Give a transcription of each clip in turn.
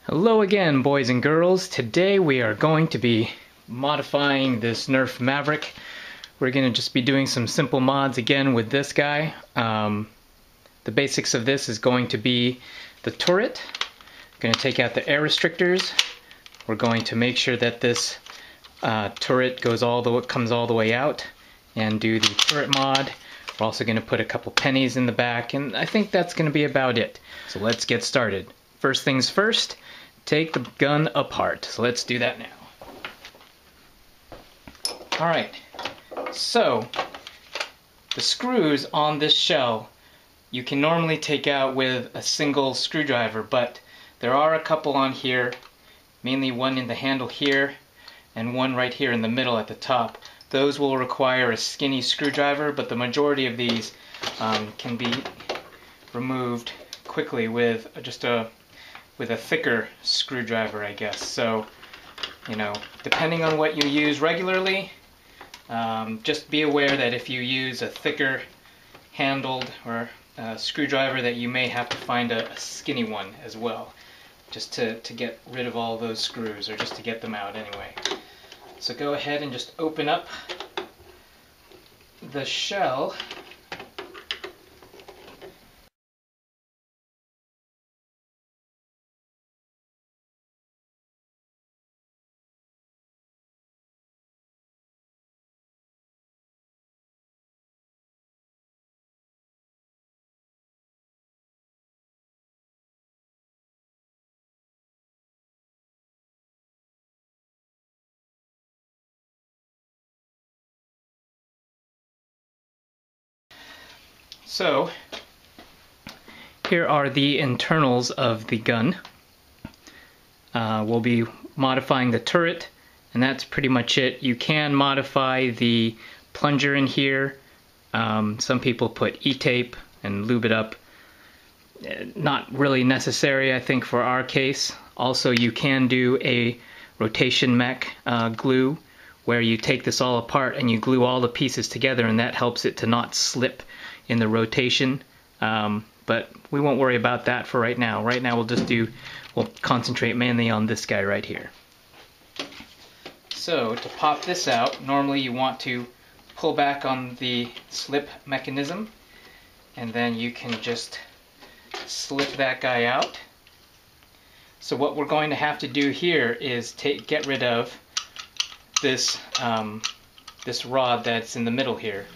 Hello again, boys and girls. Today we are going to be modifying this Nerf Maverick. We're going to just be doing some simple mods again with this guy. The basics of this is going to be the turret. Going to take out the air restrictors. We're going to make sure that this turret comes all the way out and do the turret mod. We're also going to put a couple pennies in the back, and I think that's going to be about it. So let's get started. First things first, take the gun apart. So let's do that now. Alright, so the screws on this shell you can normally take out with a single screwdriver, but there are a couple on here, mainly one in the handle here and one right here in the middle at the top. Those will require a skinny screwdriver, but the majority of these can be removed quickly with just a thicker screwdriver, I guess. So, depending on what you use regularly, just be aware that if you use a thicker handled or screwdriver, that you may have to find a skinny one as well, just to get rid of all those screws, or just to get them out anyway. So go ahead and just open up the shell. So, here are the internals of the gun. We'll be modifying the turret, and that's pretty much it. You can modify the plunger in here. Some people put e-tape and lube it up. Not really necessary, I think, for our case. Also, you can do a rotation mech glue, where you take this all apart and you glue all the pieces together, and that helps it to not slip in the rotation, but we won't worry about that for right now. Right now we'll concentrate mainly on this guy right here. So to pop this out, normally you want to pull back on the slip mechanism, and then you can just slip that guy out. So what we're going to have to do here is get rid of this this rod that's in the middle here.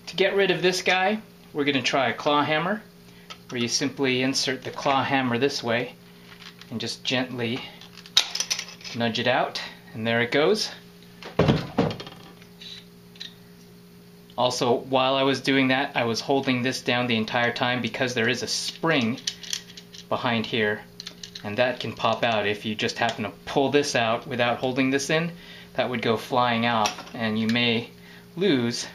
To get rid of this guy, we're going to try a claw hammer, where you simply insert the claw hammer this way and just gently nudge it out, and there it goes. Also, while I was doing that, I was holding this down the entire time because there is a spring behind here, and that can pop out. If you just happen to pull this out without holding this in, that would go flying off, and you may lose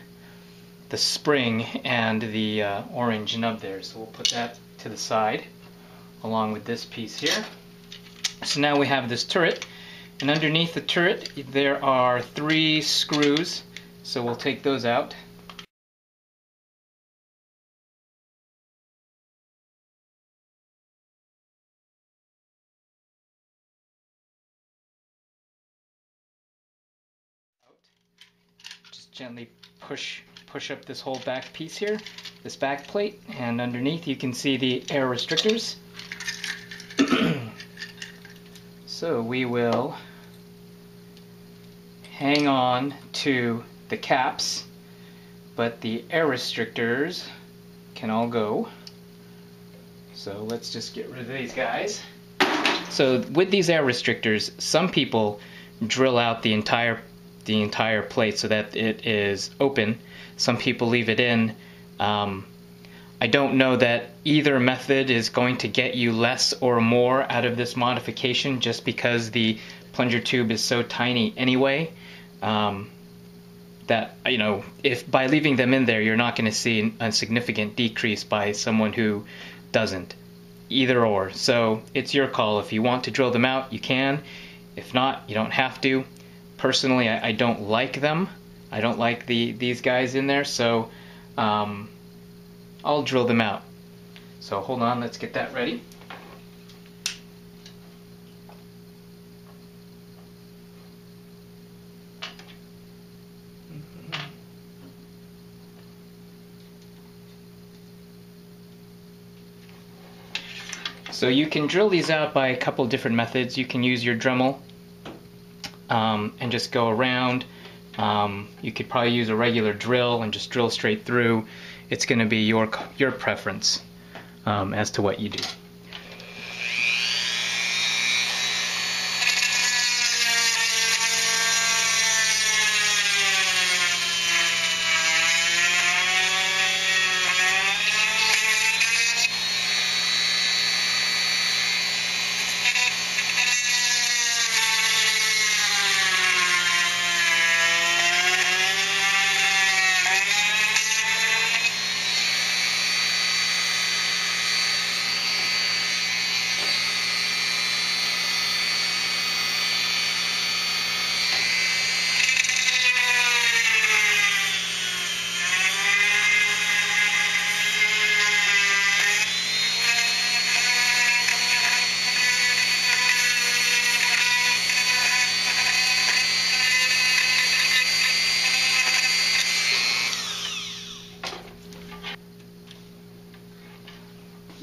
the spring and the orange nub there. So we'll put that to the side along with this piece here. So now we have this turret, and underneath the turret there are 3 screws, so we'll take those out. Just gently push up this whole back piece here, this back plate, and underneath you can see the air restrictors. So we will hang on to the caps, but the air restrictors can all go. So let's just get rid of these guys. So with these air restrictors, some people drill out the entire plate so that it is open. Some people leave it in. I don't know that either method is going to get you less or more out of this modification, just because the plunger tube is so tiny anyway, that, if by leaving them in there you're not going to see a significant decrease by someone who doesn't. Either or. So it's your call. If you want to drill them out, you can. If not, you don't have to. Personally, I don't like them. I don't like these guys in there, so I'll drill them out. So hold on, let's get that ready. So you can drill these out by a couple different methods. You can use your Dremel and just go around. You could probably use a regular drill and just drill straight through. It's going to be your preference as to what you do.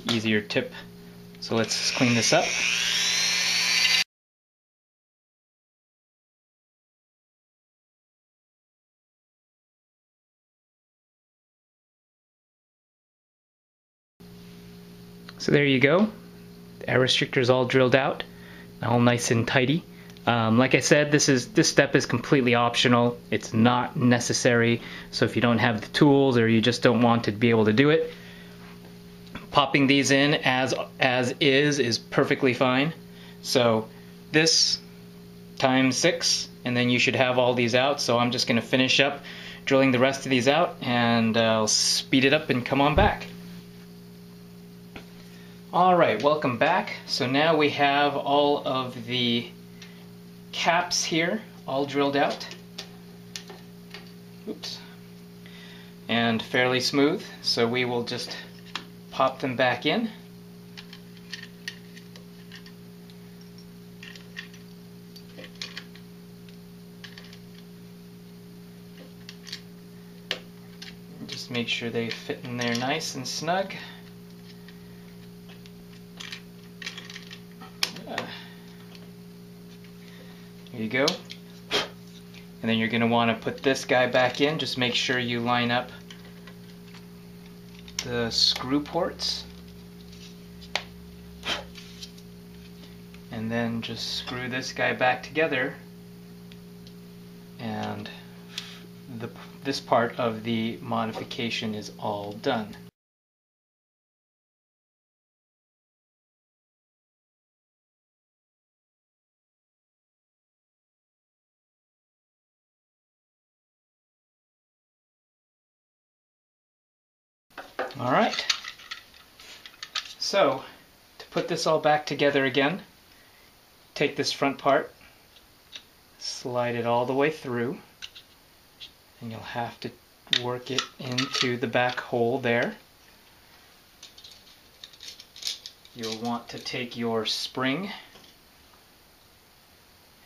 Easier tip. So let's clean this up. So there you go. The air restrictor is all drilled out, all nice and tidy. Like I said, this step is completely optional. It's not necessary. So if you don't have the tools or you just don't want to be able to do it, popping these in as is perfectly fine. So this times 6, and then you should have all these out. So I'm just going to finish up drilling the rest of these out, and I'll speed it up and come on back. Alright, welcome back. So now we have all of the caps here all drilled out. Oops. And fairly smooth. So we will just pop them back in. Just make sure they fit in there nice and snug. There you go. And then you're going to want to put this guy back in. Just make sure you line up the screw ports, and then just screw this guy back together, and this part of the modification is all done. Alright, so to put this all back together again, take this front part, slide it all the way through, and you'll have to work it into the back hole there. You'll want to take your spring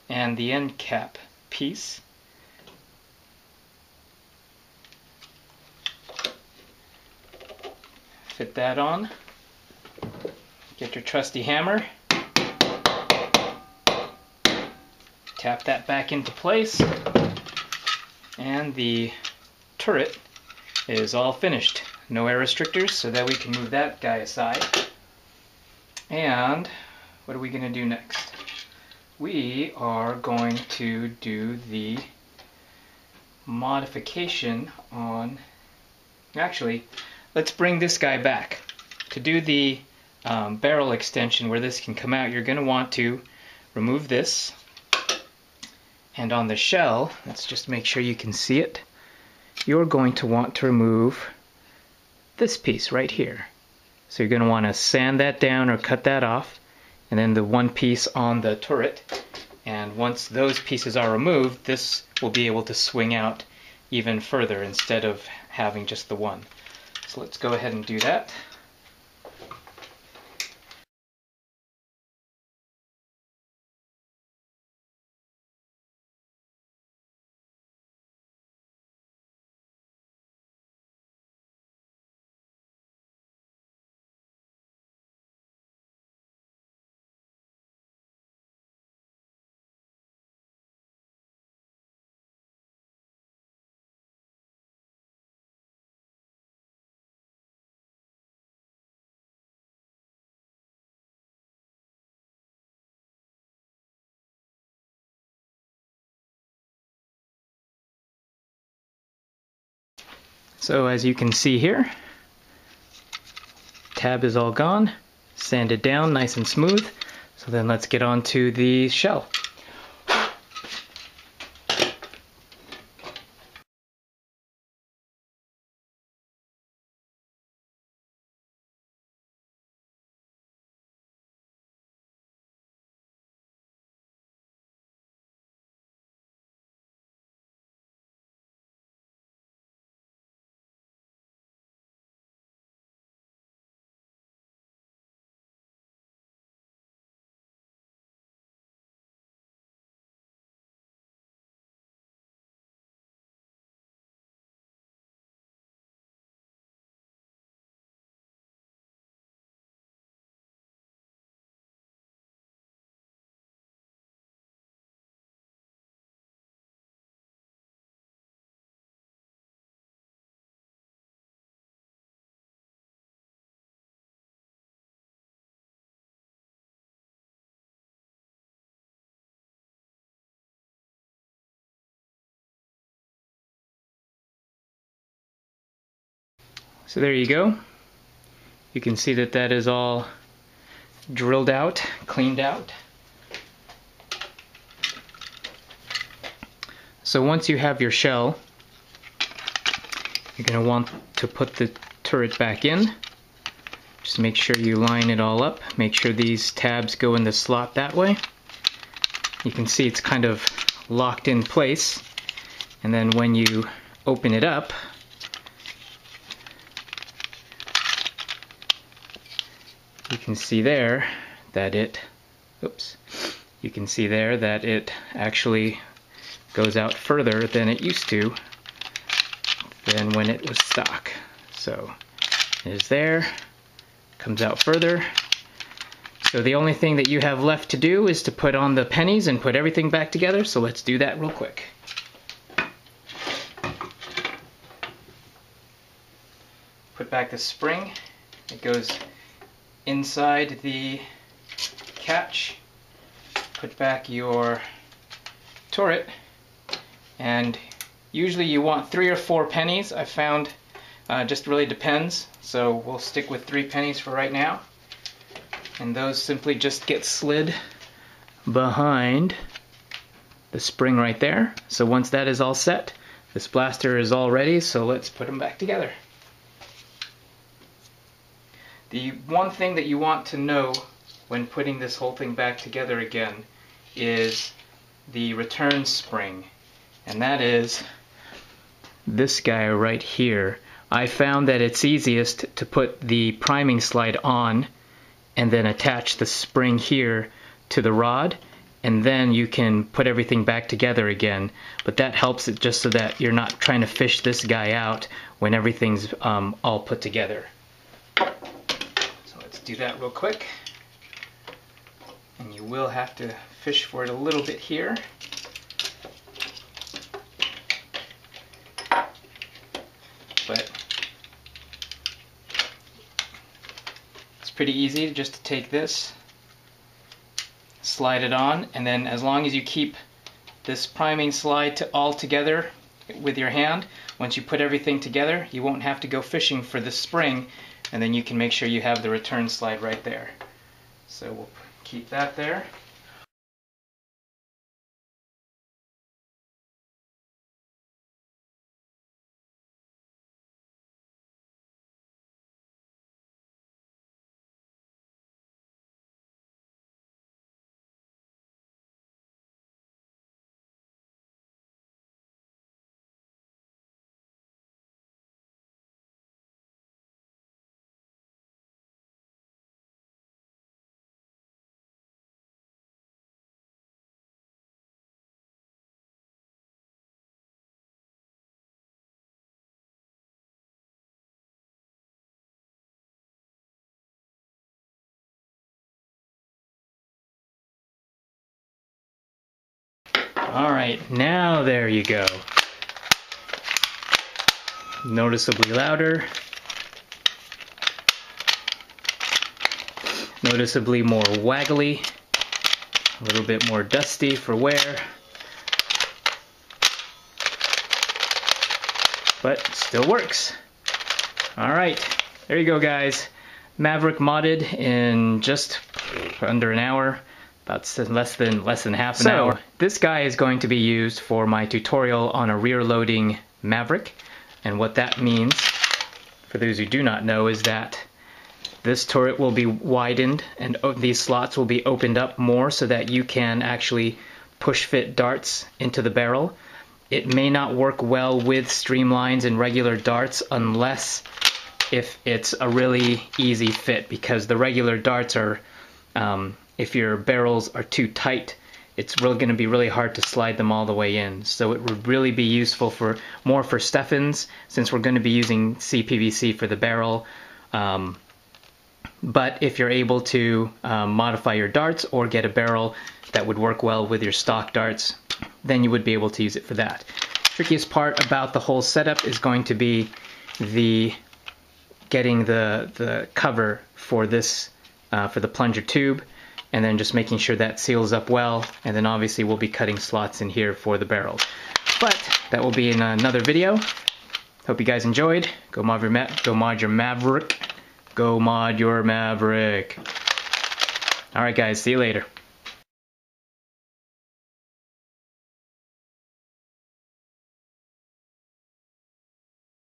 and the end cap piece, fit that on, get your trusty hammer, tap that back into place, and the turret is all finished. No air restrictors, so that we can move that guy aside. And what are we going to do next? We are going to do the modification on... Actually, let's bring this guy back. To do the barrel extension where this can come out, you're going to want to remove this. And on the shell, let's just make sure you can see it, you're going to want to remove this piece right here. So you're going to want to sand that down or cut that off, and then the one piece on the turret. And once those pieces are removed, this will be able to swing out even further instead of having just the one. So let's go ahead and do that. So as you can see here, tab is all gone, sanded down nice and smooth. So then let's get on to the shell. So there you go. You can see that that is all drilled out, cleaned out. So once you have your shell, you're going to want to put the turret back in. Just make sure you line it all up. Make sure these tabs go in the slot that way. You can see it's kind of locked in place. And then when you open it up, you can see there that it, you can see there that it actually goes out further than it used to than when it was stock. So it is there, comes out further. So the only thing that you have left to do is to put on the pennies and put everything back together. So let's do that real quick. Put back the spring. It goes inside the catch. Put back your turret, and usually you want 3 or 4 pennies. I found just really depends, so we'll stick with 3 pennies for right now. And those simply just get slid behind the spring right there. So once that is all set, this blaster is all ready, so let's put them back together. The one thing that you want to know when putting this whole thing back together again is the return spring, and that is this guy right here. I found that it's easiest to put the priming slide on and then attach the spring here to the rod, and then you can put everything back together again. But that helps it just so that you're not trying to fish this guy out when everything's all put together. So let's do that real quick. And you will have to fish for it a little bit here. But it's pretty easy just to take this, slide it on, and then as long as you keep this priming slide all together with your hand, once you put everything together, you won't have to go fishing for the spring, and then you can make sure you have the return slide right there. So we'll keep that there. Alright, now there you go. Noticeably louder. Noticeably more waggly. A little bit more dusty for wear. but still works. Alright, there you go guys. Maverick modded in just under an hour, about less than half an hour. This guy is going to be used for my tutorial on a rear loading Maverick, and what that means, for those who do not know, is that this turret will be widened and these slots will be opened up more so that you can actually push fit darts into the barrel. It may not work well with streamlines and regular darts unless if it's a really easy fit, because the regular darts are, if your barrels are too tight, it's really going to be really hard to slide them all the way in. So it would really be useful for more for Steffens, since we're going to be using CPVC for the barrel. But if you're able to modify your darts or get a barrel that would work well with your stock darts, then you would be able to use it for that. Trickiest part about the whole setup is going to be getting the cover for this for the plunger tube, and then just making sure that seals up well, and then obviously we'll be cutting slots in here for the barrels. But that will be in another video. Hope you guys enjoyed. Go mod your Maverick. Go mod your Maverick. Alright guys, see you later.